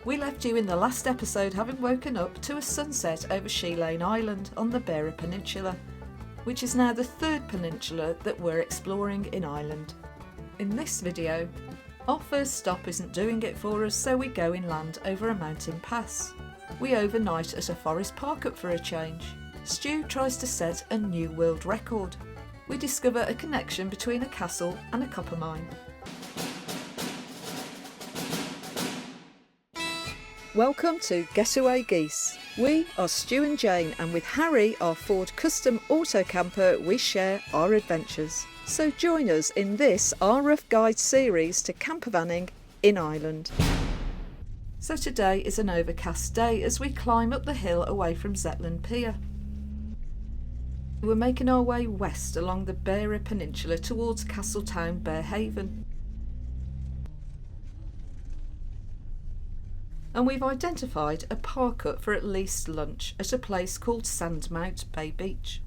We left you in the last episode having woken up to a sunset over Sheelane Island on the Beara Peninsula, which is now the third peninsula that we're exploring in Ireland. In this video, our first stop isn't doing it for us, so we go inland over a mountain pass. We overnight at a forest park up for a change. Stu tries to set a new world record. We discover a connection between a castle and a coppermine. Welcome to GetawayGeese. We are Stu and Jane, and with Harry, our Ford custom auto camper, we share our adventures. So join us in this Our Rough Guide series to campervanning in Ireland. So today is an overcast day as we climb up the hill away from Zetland Pier. We're making our way west along the Beara Peninsula towards Castletown, Bearhaven. And we've identified a park up for at least lunch at a place called Sandmount Bay Beach.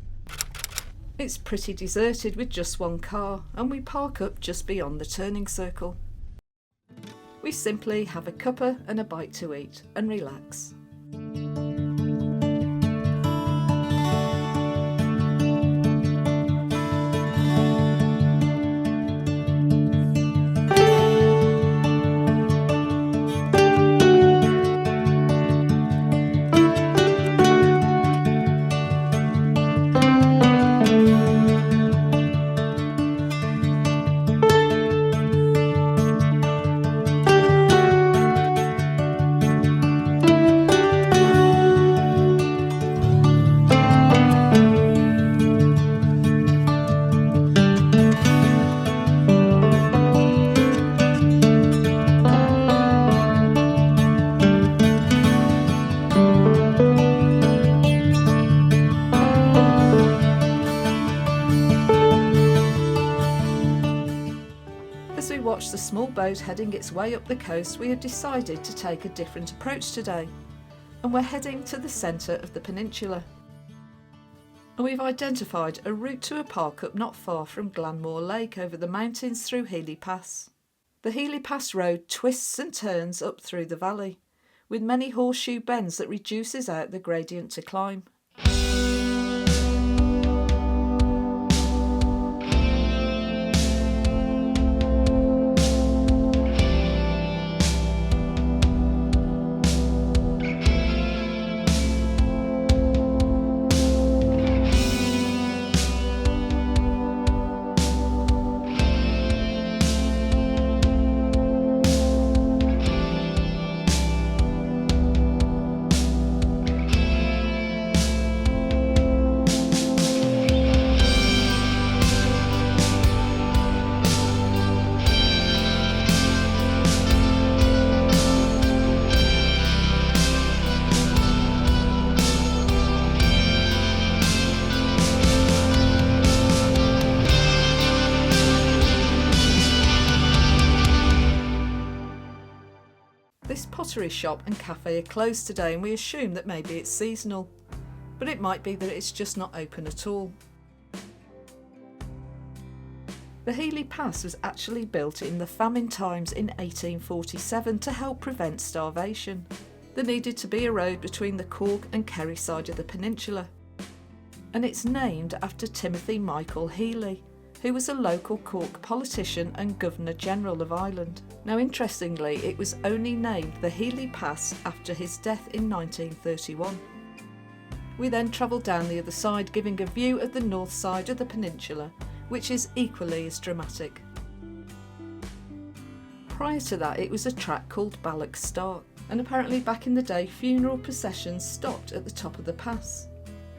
It's pretty deserted with just one car, and we park up just beyond the turning circle. We simply have a cuppa and a bite to eat and relax. As we watch the small boat heading its way up the coast, we have decided to take a different approach today, and we're heading to the centre of the peninsula. And we've identified a route to a park up not far from Glanmore Lake over the mountains through Healy Pass. The Healy Pass road twists and turns up through the valley, with many horseshoe bends that reduces out the gradient to climb. This pottery shop and cafe are closed today, and we assume that maybe it's seasonal, but it might be that it's just not open at all. The Healy Pass was actually built in the famine times in 1847 to help prevent starvation. There needed to be a road between the Cork and Kerry side of the peninsula, and it's named after Timothy Michael Healy, who was a local Cork politician and Governor-General of Ireland. Now interestingly, it was only named the Healy Pass after his death in 1931. We then travelled down the other side, giving a view of the north side of the peninsula, which is equally as dramatic. Prior to that, it was a track called Ballock Stark, and apparently back in the day funeral processions stopped at the top of the pass,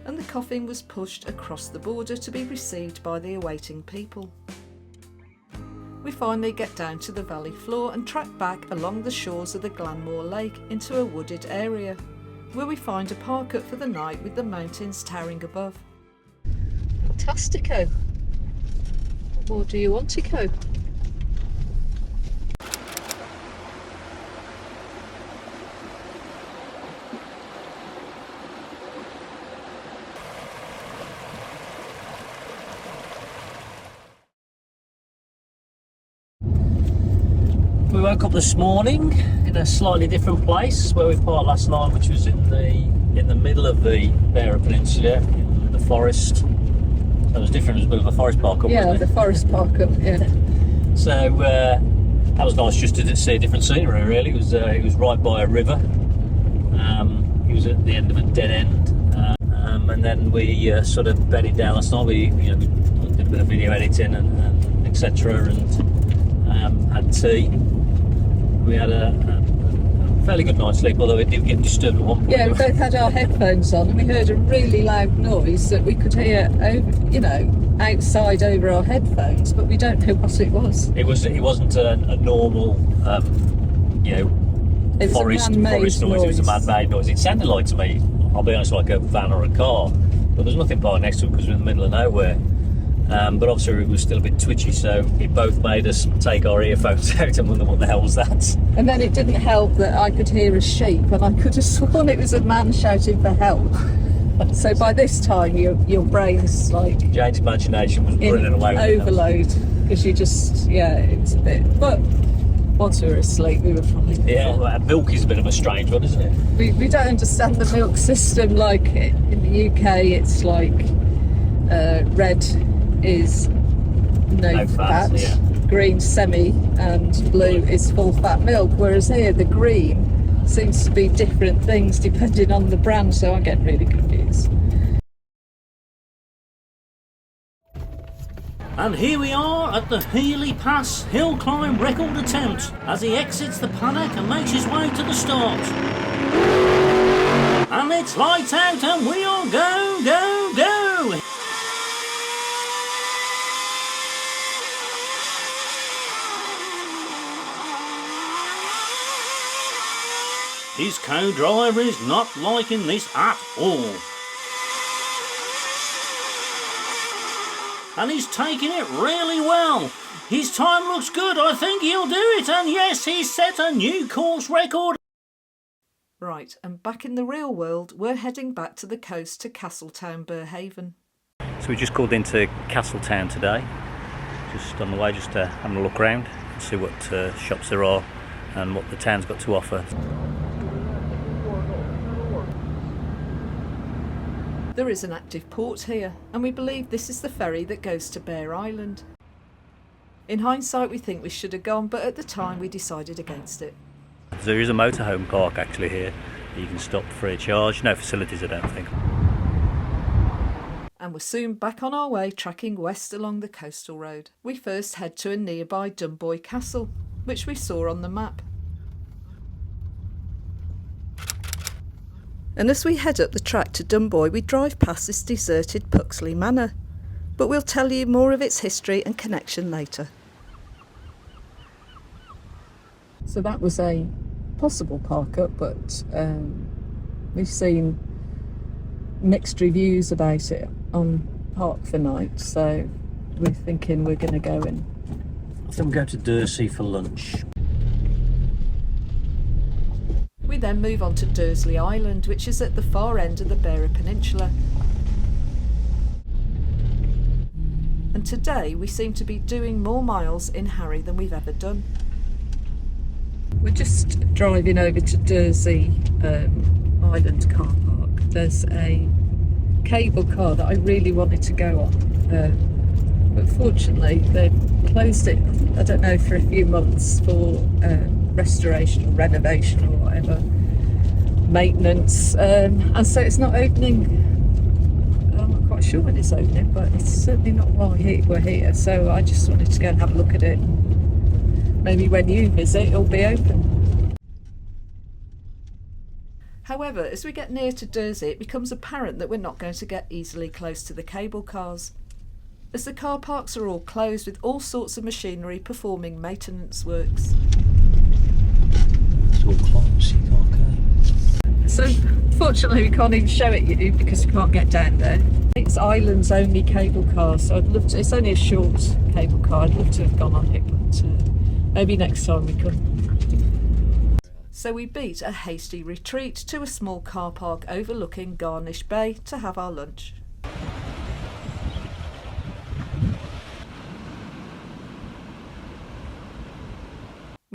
and the coffin was pushed across the border to be received by the awaiting people. We finally get down to the valley floor and track back along the shores of the Glanmore Lake into a wooded area, where we find a park up for the night with the mountains towering above. Fantastico! What more do you want, Tico? We woke up this morning in a slightly different place where we parked last night, which was in the middle of the Beara Peninsula in the forest. So it was different. It was a bit of a forest park up, wasn't it? Yeah, the forest park up. Yeah. So that was nice just to see a different scenery. Really, it was right by a river. It was at the end of a dead end, and then we sort of bedded down last night. We did a bit of video editing and etc. and had tea. We had a fairly good night's sleep, although it did get disturbed at one point. Yeah, we both had our headphones on and we heard a really loud noise that we could hear over, outside over our headphones, but we don't know what it was. It wasn't a normal, forest noise. It was a man-made noise. It sounded like, to me, I'll be honest, like a van or a car, but there's nothing parked next to it because we're in the middle of nowhere. But obviously it was still a bit twitchy, so it both made us take our earphones out and wonder what the hell was that. And then it didn't help that I could hear a sheep and I could have sworn it was a man shouting for help. So by this time your brain's like... Jane's imagination was running away with overload, because you just, it's a bit... But once we were asleep we were fine. Yeah, milk is a bit of a strange one, isn't it? We don't understand the milk system. Like in the UK it's like red is no fat, green semi, and blue is full fat milk, whereas here the green seems to be different things depending on the brand, so I get really confused. And here we are at the Healy Pass Hillclimb record attempt as he exits the paddock and makes his way to the start. And it's lights out and we are go, go, go! His co-driver is not liking this at all. And he's taking it really well. His time looks good. I think he'll do it. And yes, he's set a new course record. Right, and back in the real world, we're heading back to the coast to Castletown, Berehaven. So we just called into Castletown today. Just on the way, just having a look around, see what shops there are and what the town's got to offer. There is an active port here, and we believe this is the ferry that goes to Bear Island. In hindsight, we think we should have gone, but at the time we decided against it. There is a motorhome park actually here. You can stop free of charge. No facilities, I don't think. And we're soon back on our way, tracking west along the coastal road. We first head to a nearby Dunboy Castle, which we saw on the map. And as we head up the track to Dunboy, we drive past this deserted Puxley Manor. But we'll tell you more of its history and connection later. So that was a possible park up, but we've seen mixed reviews about it on Park for Night, so we're thinking we're going to go in. I think we'll go to Dursey for lunch. We then move on to Dursley Island, which is at the far end of the Beara Peninsula. And today we seem to be doing more miles in Harry than we've ever done. We're just driving over to Dursey Island car park. There's a cable car that I really wanted to go on, but fortunately they've closed it, I don't know, for a few months for restoration or renovation or whatever, maintenance, and so it's not opening. I'm not quite sure when it's opening, but it's certainly not while we're here, so I just wanted to go and have a look at it. Maybe when you visit it'll be open. However, as we get near to Dursey, it becomes apparent that we're not going to get easily close to the cable cars, as the car parks are all closed with all sorts of machinery performing maintenance works. It's all closed, you can't go. So fortunately we can't even show it you because we can't get down there. It's Island's only cable car, so I'd love to, it's only a short cable car, I'd love to have gone on it, but maybe next time we could. So we beat a hasty retreat to a small car park overlooking Garnish Bay to have our lunch.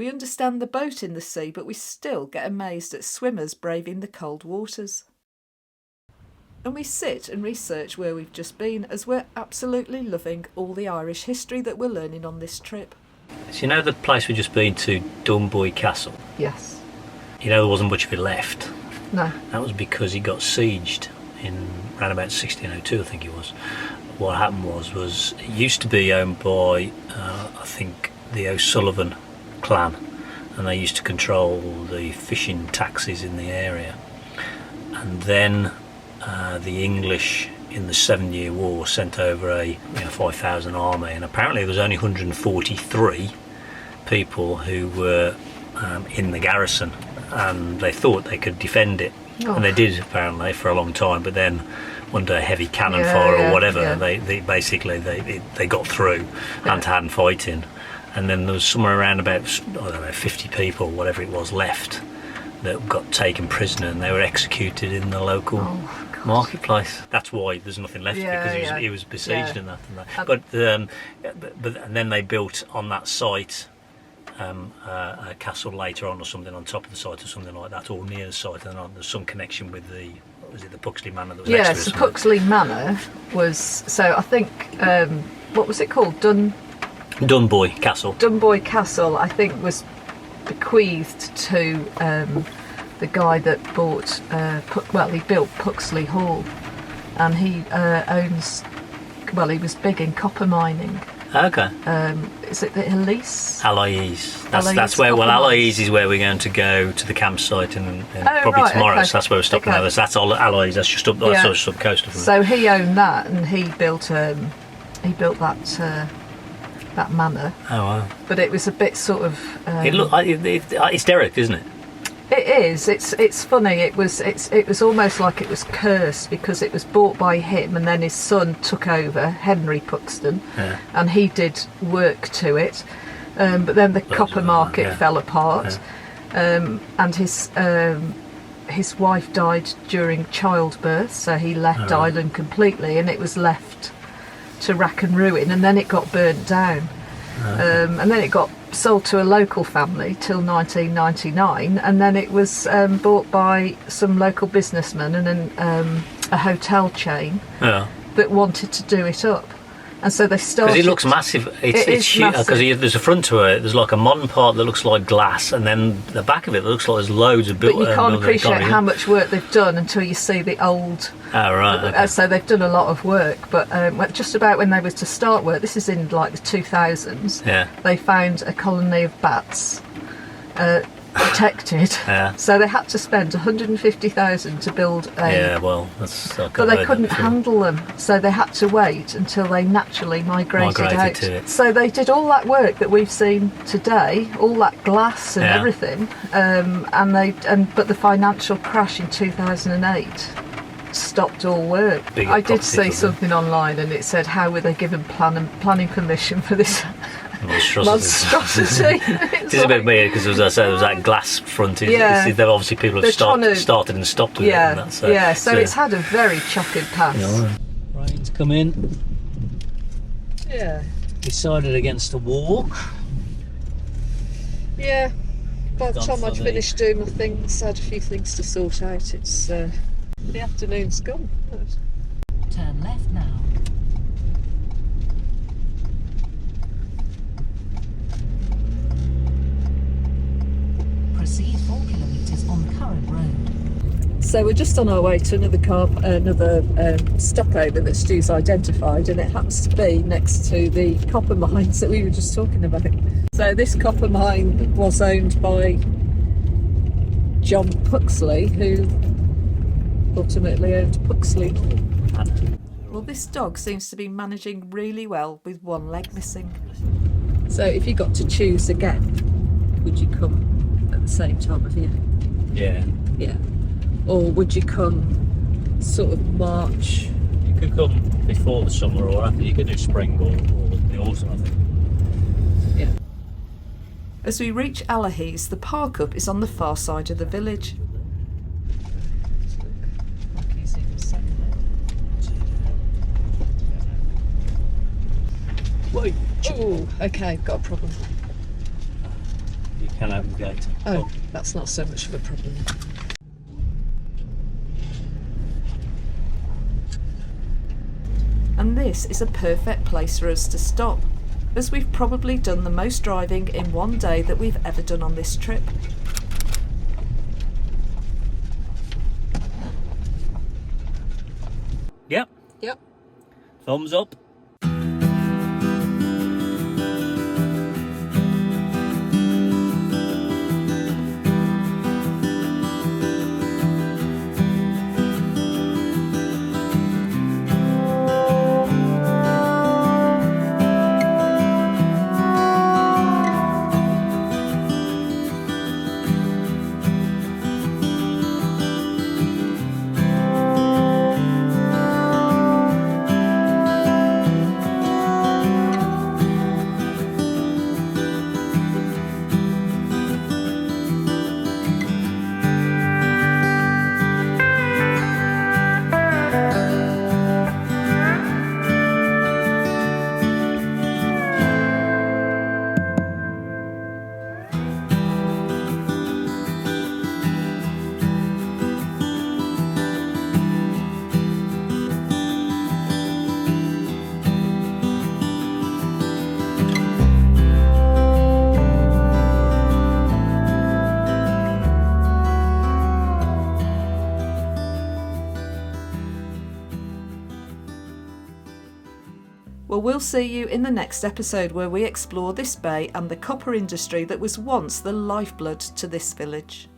We understand the boat in the sea, but we still get amazed at swimmers braving the cold waters. And we sit and research where we've just been, as we're absolutely loving all the Irish history that we're learning on this trip. So you know the place we've just been to, Dunboy Castle? Yes. You know there wasn't much of it left. No. That was because it got sieged in around about 1602, I think it was. What happened was it used to be owned by, I think, the O'Sullivan clan, and they used to control the fishing taxis in the area. And then the English in the 7-Year War sent over a 5,000 army, and apparently there was only 143 people who were in the garrison, and they thought they could defend it. Oh. And they did, apparently, for a long time, but then under heavy cannon fire or whatever, they basically got through hand-to-hand fighting. And then there was somewhere around about, 50 people, whatever it was, left that got taken prisoner, and they were executed in the local marketplace. That's why there's nothing left, because he was besieged and that. But and then they built on that site a castle later on, or something on top of the site, or something like that, or near the site, and there's some connection with the Puxley Manor that was next to it. Yes, the Puxley Manor was, so I think, what was it called? Dunboy Castle. Dunboy Castle, I think, was bequeathed to the guy that bought, he built Puxley Hall, and he he was big in copper mining. Okay. Is it the Healy? Allihies. That's where. Well, Allihies is where we're going to go to the campsite, and probably tomorrow. Okay. So that's where we're stopping. Okay. That's all Allihies. That's just up sort of sub-coast. So he owned that, and he built that manor. Oh wow! But it was a bit sort of. It's derelict, isn't it? It is. It's funny. It was almost like it was cursed, because it was bought by him, and then his son took over, Henry Puxton, and he did work to it. But then the copper market fell apart, and his wife died during childbirth, so he left Ireland completely, and it was left to rack and ruin, and then it got burnt down. And then it got sold to a local family till 1999, and then it was bought by some local businessman and then a hotel chain that wanted to do it up. And so they started. Because it looks massive. It's huge. Because there's a front to it. There's like a modern part that looks like glass, and then the back of it looks like there's loads of built. But you can't appreciate how much work they've done until you see the old. Oh right. Okay. So they've done a lot of work, but just about when they were to start work, this is in like the 2000s. Yeah. They found a colony of bats. Protected, so they had to spend 150,000 to build a. Yeah, well, that's. But they couldn't handle them, so they had to wait until they naturally migrated out. To it. So they did all that work that we've seen today, all that glass and everything, but the financial crash in 2008 stopped all work. I did see something online, and it said, how were they given planning permission for this? Monstrosity. It is a bit weird, because there was that glass frontage. Obviously people have started and stopped with it. And that, so it's had a very checkered past. Rain's come in. Yeah. Decided against a walk. Yeah. By the time I'd finished doing my things, I had a few things to sort out. It's the afternoon's gone. Turn left now. Proceed 4 kilometres on the current road. So we're just on our way to another stopover that Stu's identified, and it happens to be next to the copper mines that we were just talking about. So this copper mine was owned by John Puxley, who ultimately owned Puxley. Well, this dog seems to be managing really well with one leg missing. So if you got to choose again, would you come at the same time of year? Yeah. Or would you come sort of March? You could come before the summer or after. You could do spring or the autumn, I think. Yeah. As we reach Allihies, the park up is on the far side of the village. Oh, okay, got a problem. you can open the gate. Oh, that's not so much of a problem. And this is a perfect place for us to stop, as we've probably done the most driving in one day that we've ever done on this trip. Yep. Yep. Thumbs up. Well, we'll see you in the next episode where we explore this bay and the copper industry that was once the lifeblood to this village.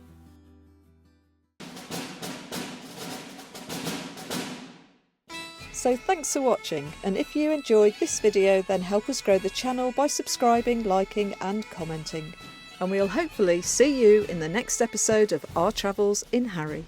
So thanks for watching, and if you enjoyed this video then help us grow the channel by subscribing, liking and commenting. And we'll hopefully see you in the next episode of our travels in Harry.